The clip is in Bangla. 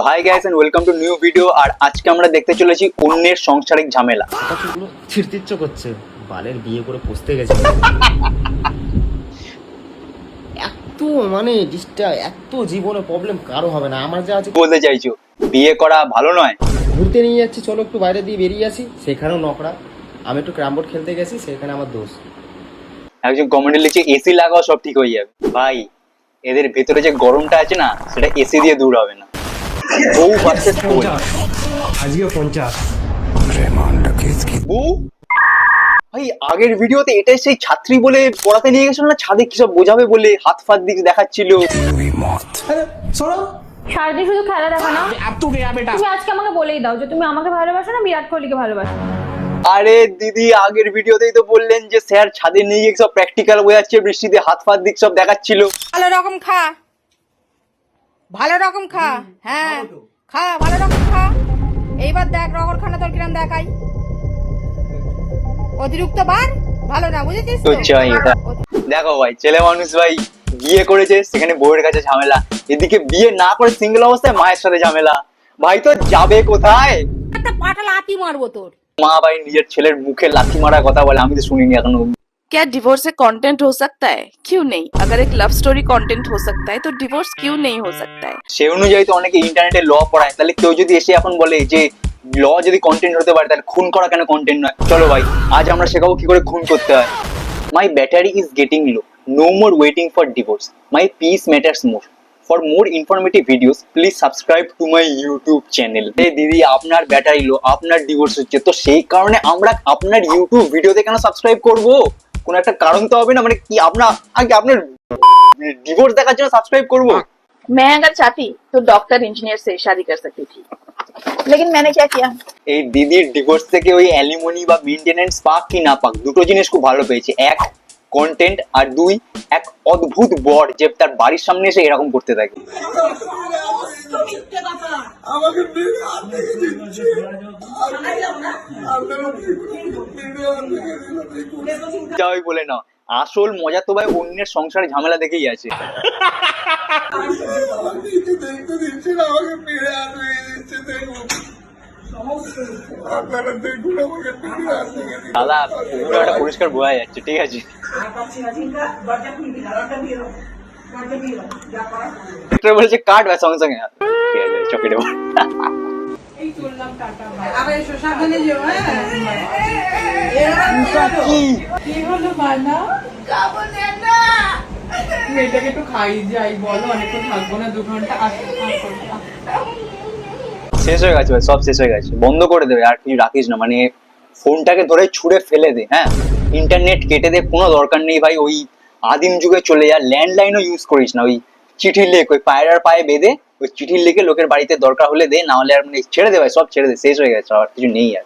High guys and welcome to new video. আর আজকে আমরা দেখতে চলেছি অন্যের সাংসারিক ঝামেলা। কথাগুলো ছিড়তিচ্ছ করছে, বালের বিয়ে করে পুষতে গেছে। এত মানে এত জীবনে প্রবলেম কারো হবে না, আমার যা আছে। বলতে চাইছো বিয়ে করা ভালো নয়? ঘুরতে নিয়ে যাচ্ছি, চলো একটু বাইরে দিয়ে বেরিয়ে আসি, সেখানেও নকরা। আমি একটু ক্যারাম বোর্ড খেলতে গেছি, সেখানে আমার দোষ। একজন কমেন্টে লিখছে এসি লাগাও সব ঠিক হয়ে যাবে। ভাই এদের ভেতরে যে গরমটা আছে না, সেটা এসি দিয়ে দূর হবে না। বউ ভার্সেস বউ। আজকে 50 বউ ভাই আগের ভিডিওতে এটাই সেই ছাত্রী বলে পড়াতে নিয়ে গেছিল না, ছাদে কি সব বোঝাবে বলে হাত ফাত দিকে দেখাচ্ছিল। সারাদিন শুধু খেলা দেখা না। তুমি আজকে আমাকে বলেই দাও যে তুমি আমাকে ভালোবাসো না বিরাট কোহলিকে ভালোবাসো। আরে দিদি আগের ভিডিওতেই তো বললেন যে স্যার ছাদে নিয়ে গিয়ে সব প্র্যাকটিক্যাল বোঝাচ্ছে, বৃষ্টিতে হাত ফাত দিক সব দেখাচ্ছিল। ভালো রকম খা, ভালো রকম খা, হ্যাঁ খা, ভালো রকম খা। এইবার দেখ রগর খানা তোর কিরম দেখাই। অতিরিক্ত বার ভালো না, বুঝেছিস তো তো? চাই এটা। দেখো ভাই ছেলে মানুষ ভাই বিয়ে করেছে, সেখানে বউয়ের কাছে ঝামেলা, এদিকে বিয়ে না করে সিঙ্গেল অবস্থায় মায়ের সাথে ঝামেলা। ভাই তো যাবে কোথায়? একটা পাটা লাথি মারবো তোর। মা ভাই নিজের ছেলের মুখে লাথি মারার কথা বলে, আমি তো শুনিনি এখনো। क्या डिवोर्स से कंटेंट हो सकता है? क्यों नहीं? अगर एक लव स्टोरी कंटेंट हो सकता है तो डिवोर्स क्यों नहीं हो सकता है? সে অনুযায়ী তো অনেকে ইন্টারনেটে ল পড়ায়, তাহলে কেউ যদি এসে এখন বলে যে ল যদি কন্টেন্ট হতে পারে তাহলে খুন করা কেন কন্টেন্ট নয়? চলো ভাই আজ আমরা শেখাবো কি করে খুন করতে হয়। My battery is getting low, no more waiting for divorce, my peace matters more. For more informative videos please subscribe to my YouTube channel. এই দিদি আপনার ব্যাটারি লো, আপনার ডিভোর্স হচ্ছে, তো সেই কারণে আমরা আপনার ইউটিউব ভিডিওতে কেন সাবস্ক্রাইব করবো? কোন একটা কারণ তো হবে না, মানে কি আপনার আগে আপনার ডিভোর্স দেখার জন্য সাবস্ক্রাইব করবো? मैं अगर चाहती तो डॉक्टर इंजीनियर से शादी कर सकती थी, लेकिन मैंने क्या किया? এই দিদির ডিভোর্স থেকে ওই অ্যালিমনি বা মেইনটেনেন্স পাক কি না পাক, দুটো জিনিস খুব ভালো পেয়েছে। এক কন্টেন্ট, আর দুই এক অদ্ভুত বর যে তার বাড়ির সামনে এসে এরকম করতে থাকে। যাই বলে না, আসল মজা তো ভাই অন্যের সংসারে ঝামেলা দেখেই আছে। দাদা পুরোটা পরিষ্কার বোঝা যাচ্ছে, ঠিক আছে। বলেছে কাট বা সঙ্গে সঙ্গে ঠিক আছে চকে দেবো। মেয়েটাকে একটু খাই যাই, বলো অনেকক্ষণ থাকবো না, 2 ঘন্টা শেষ হয়ে গেছে ভাই, সব শেষ হয়ে গেছে, বন্ধ করে দেবে আর কিছু রাখিস না, মানে ফোনটাকে ধরে ছুঁড়ে ফেলে দে। হ্যাঁ ইন্টারনেট কেটে দে, কোনো দরকার নেই ভাই, ওই আদিম যুগে চলে যা, ল্যান্ডলাইনও ইউজ করিস না, ওই চিঠি লেখ, ওই পায়রার পায়ে বেঁধে ওই চিঠি লিখে লোকের বাড়িতে দরকার হলে দে, না হলে আর মানে ছেড়ে দে ভাই, সব ছেড়ে দে, শেষ হয়ে গেছে, আর কিছু নেই আর।